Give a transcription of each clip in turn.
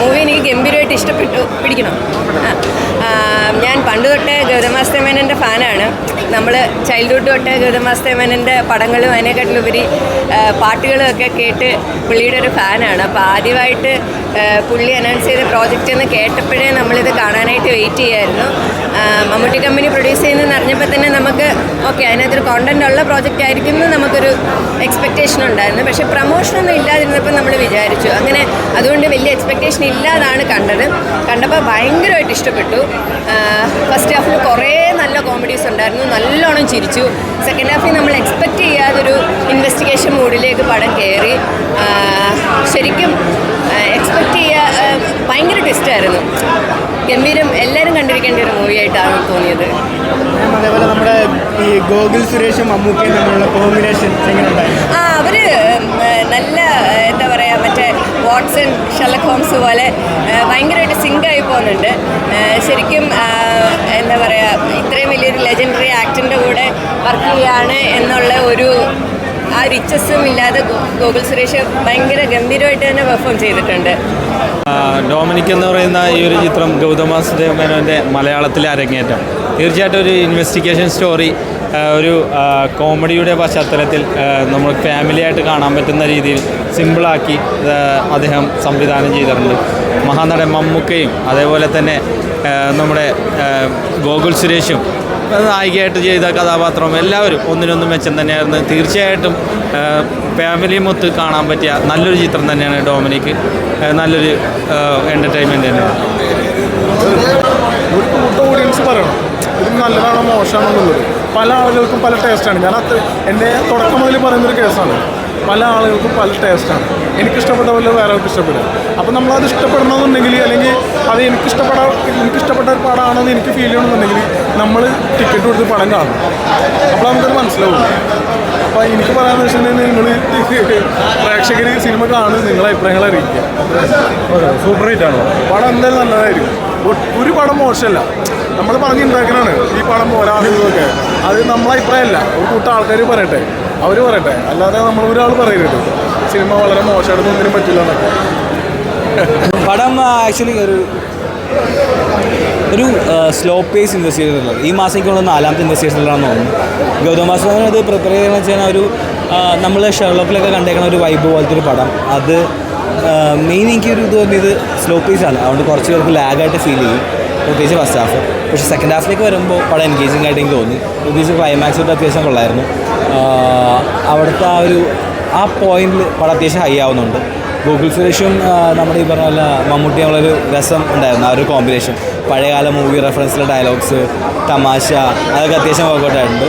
Movie എനിക്ക് ഗംഭീരമായിട്ട് ഇഷ്ടപ്പെട്ടു. പിടിക്കണം. ഞാൻ പണ്ട് തൊട്ടേ ഗൗതമാസ്തേ മേനൻ്റെ ഫാനാണ്. നമ്മൾ ചൈൽഡ്ഹുഡ് തൊട്ടേ ഗൗതമാസ്തേ മേനൻ്റെ പടങ്ങളും അതിനെക്കാട്ടിലുപരി പാട്ടുകളും ഒക്കെ കേട്ട് പുള്ളിയുടെ ഒരു ഫാനാണ്. അപ്പോൾ ആദ്യമായിട്ട് പുള്ളി അനൗൺസ് ചെയ്ത പ്രോജക്റ്റ് എന്ന് കേട്ടപ്പോഴേ നമ്മളിത് കാണാനായിട്ട് വെയിറ്റ് ചെയ്യായിരുന്നു. മമ്മൂട്ടി കമ്പനി പ്രൊഡ്യൂസ് ചെയ്യുന്നതെന്ന് അറിഞ്ഞപ്പോൾ തന്നെ നമുക്ക് ഓക്കെ അതിനകത്തൊരു കോണ്ടൻ്റ് ഉള്ള പ്രോജക്റ്റ് ആയിരിക്കും എന്ന് നമുക്കൊരു എക്സ്പെക്റ്റേഷൻ ഉണ്ടായിരുന്നു. പക്ഷേ പ്രമോഷനൊന്നും ഇല്ലാതിരുന്നപ്പോൾ നമ്മൾ വിചാരിച്ചു അങ്ങനെ. അതുകൊണ്ട് വലിയ എക്സ്പെക്റ്റേഷൻ ഇല്ലാതാണ് കണ്ടപ്പോൾ ഭയങ്കരമായിട്ട് ഇഷ്ടപ്പെട്ടു. ഫസ്റ്റ് ഹാഫിൽ കുറേ നല്ല കോമഡീസ് ഉണ്ടായിരുന്നു, നല്ലോണം ചിരിച്ചു. സെക്കൻഡ് ഹാഫിൽ നമ്മൾ എക്സ്പെക്റ്റ് ചെയ്യാതൊരു ഇൻവെസ്റ്റിഗേഷൻ മൂഡിലേക്ക് പടം കയറി. ശരിക്കും എക്സ്പെക്റ്റ് ഭയങ്കര ട്വിസ്റ്റായിരുന്നു. ഗംഭീരം, എല്ലാവരും കണ്ടിരിക്കേണ്ട ഒരു മൂവിയായിട്ടാണ് തോന്നിയത്. അതേപോലെ നമ്മുടെ ഈ ഗോകുൽ സുരേഷും മമ്മൂക്കയും തമ്മിലുള്ള കോമ്പിനേഷൻ എങ്ങനെയുണ്ടായിരുന്നു? അവർ നല്ല എന്താ പറയുക, മറ്റേ വാട്സൺ ഷെർലക് ഹോംസ് പോലെ ഭയങ്കരമായിട്ട് സിങ്കായി പോകുന്നുണ്ട്. ശരിക്കും എന്താ പറയുക, ഇത്രയും വലിയൊരു ലെജൻഡറി ആക്ടറിൻ്റെ കൂടെ വർക്ക് ചെയ്യുകയാണ് എന്നുള്ള ഒരു ആ റിച്ചസും ഇല്ലാതെ ഗോകുൽ സുരേഷ് ഭയങ്കര ഗംഭീരമായിട്ട് തന്നെ പെർഫോം ചെയ്തിട്ടുണ്ട്. ഡൊമിനിക് എന്ന് പറയുന്ന ഈ ഒരു ചിത്രം ഗൗതമാസ്തേ മേനോൻ്റെ മലയാളത്തിലെ അരങ്ങേറ്റം തീർച്ചയായിട്ടും ഒരു ഇൻവെസ്റ്റിഗേഷൻ സ്റ്റോറി, ഒരു കോമഡിയുടെ പശ്ചാത്തലത്തിൽ നമ്മൾ ഫാമിലിയായിട്ട് കാണാൻ പറ്റുന്ന രീതിയിൽ സിമ്പിളാക്കി അദ്ദേഹം സംവിധാനം ചെയ്തിട്ടുണ്ട്. മഹാനടൻ മമ്മൂക്കയും അതേപോലെ തന്നെ നമ്മുടെ ഗോകുൽ സുരേഷും നായികയായിട്ട് ചെയ്ത കഥാപാത്രം എല്ലാവരും ഒന്നിനൊന്നും മെച്ചം തന്നെയായിരുന്നു. തീർച്ചയായിട്ടും ഫാമിലിയുമൊത്ത് കാണാൻ പറ്റിയ നല്ലൊരു ചിത്രം തന്നെയാണ് ഡൊമിനിക്. നല്ലൊരു എൻ്റർടൈൻമെൻറ്റ് തന്നെയാണ്. ഓഡിയൻസ് പറയണം ഇത് നല്ലതാണോ മോശമാണെന്നുള്ളത്. പല ആളുകൾക്കും പല ടേസ്റ്റാണ്. എൻ്റെ തുടക്കം മുതൽ പറയുന്നൊരു കേസാണ്. പല ആളുകൾക്കും പല ടേസ്റ്റാണ്. എനിക്കിഷ്ടപ്പെട്ട പോലെ വേറെ ആൾക്ക് ഇഷ്ടപ്പെടുക. അപ്പോൾ നമ്മളത് ഇഷ്ടപ്പെടണമെന്നുണ്ടെങ്കിൽ, അല്ലെങ്കിൽ അത് എനിക്കിഷ്ടപ്പെട്ട ഒരു പടമാണെന്ന് എനിക്ക് ഫീൽ ചെയ്യണമെന്നുണ്ടെങ്കിൽ നമ്മൾ ടിക്കറ്റ് കൊടുത്ത് പടം കാണണം. അപ്പോൾ നമുക്കത് മനസ്സിലാവും. അപ്പോൾ എനിക്ക് പറയാമെന്ന് വെച്ചിട്ടുണ്ടെങ്കിൽ നിങ്ങൾ പ്രേക്ഷകർ സിനിമ കാണുന്നത് നിങ്ങളെ അഭിപ്രായങ്ങൾ അറിയിക്കുക. സൂപ്പർ ഹിറ്റ് ആണോ? പടം എന്തായാലും നല്ലതായിരിക്കും. ഒരു പടം മോശമല്ല. നമ്മൾ പറഞ്ഞുണ്ടാക്കണതാണ് ഈ പടം പോരാണെന്നൊക്കെ. അത് നമ്മളെ അഭിപ്രായമല്ല, ഒരു കൂട്ടം ആൾക്കാർ പറയട്ടെ, അവർ പറയട്ടെ. അല്ലാതെ നമ്മൾ ഒരാൾ പറയരുത് സിനിമ വളരെ മോശമായിട്ടൊന്നും ഒന്നിനും പറ്റില്ല എന്നൊക്കെ. പടം ആക്ച്വലി ഒരു സ്ലോ പേസ് ഇൻവെസ്റ്റിഗേഷൻ ഉള്ളത്. ഈ മാസം എനിക്കുള്ള 4ാമത്തെ ഇൻവെസ്റ്റിഗേഷനിലാണെന്ന് തോന്നുന്നു. ഗൗതമാസ്തേ മേനോൻ അത് പ്രിപ്പയർ ചെയ്യുകയെന്ന് വെച്ച് കഴിഞ്ഞാൽ ഒരു നമ്മൾ ഷെർലോക്കിലൊക്കെ കണ്ടേക്കുന്ന ഒരു വൈബ് പോലത്തെ ഒരു പടം. അത് മെയിൻ എനിക്കൊരു ഇത് തോന്നിയത് സ്ലോ പേസാണ്. അതുകൊണ്ട് കുറച്ച് പേർക്ക് ലാഗായിട്ട് ഫീൽ ചെയ്യും, പ്രത്യേകിച്ച് ഫസ്റ്റ് ഹാഫ്. പക്ഷേ സെക്കൻഡ് ഹാഫിലേക്ക് വരുമ്പോൾ പടം എൻഗേജിങ് ആയിട്ട് എനിക്ക് തോന്നി. പ്രത്യേകിച്ച് ക്ലൈമാക്സ് തൊട്ട് അത്യാവശ്യം കൊള്ളായിരുന്നു. അവിടുത്തെ ആ പോയിന്റിൽ പടം അത്യാവശ്യം ഹൈ ആവുന്നുണ്ട്. ഗോകുൽ സുരേഷും നമ്മുടെ ഈ പറഞ്ഞ പോലെ മമ്മൂട്ടി നമ്മളൊരു രസം ഉണ്ടായിരുന്നു. ആ ഒരു കോമ്പിനേഷൻ, പഴയകാല മൂവി റെഫറൻസിലെ ഡയലോഗ്സ്, തമാശ, അതൊക്കെ അത്യാവശ്യം വർക്കൗട്ടായിട്ടുണ്ട്.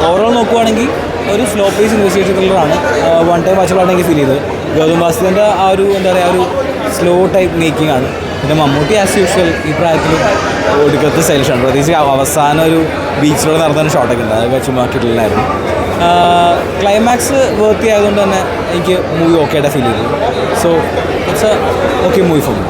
ഓവറോൾ നോക്കുവാണെങ്കിൽ ഒരു സ്ലോ പേസ് ഇൻവെസ്റ്റിഗേഷൻ ത്രില്ലറാണ്. വൺ ടൈം വാച്ചബിളാണ് എനിക്ക് ഫീൽ ചെയ്തത്. ഗൗതമാസ്തേൻ്റെ ആ ഒരു എന്താ പറയുക, ഒരു സ്ലോ ടൈപ്പ് മേക്കിംഗ് ആണ്. പിന്നെ മമ്മൂട്ടി ആസ് യൂഷ്വൽ ഈ പ്രായത്തിൽ ഒടുക്കത്തെ സ്റ്റൈലിഷാണ്. പ്രത്യേകിച്ച് അവസാനം ഒരു ബീച്ചിലൂടെ നടത്തുന്ന ഷോട്ടൊക്കെ ഉണ്ട്, അതൊക്കെ ചുമ്മാ കിട്ടില്ലായിരുന്നു. ക്ലൈമാക്സ് വേർത്തി ആയതുകൊണ്ട് തന്നെ എനിക്ക് മൂവി ഓക്കെ ആയിട്ട് ഫീൽ ചെയ്തു. So it's A okay movie for me.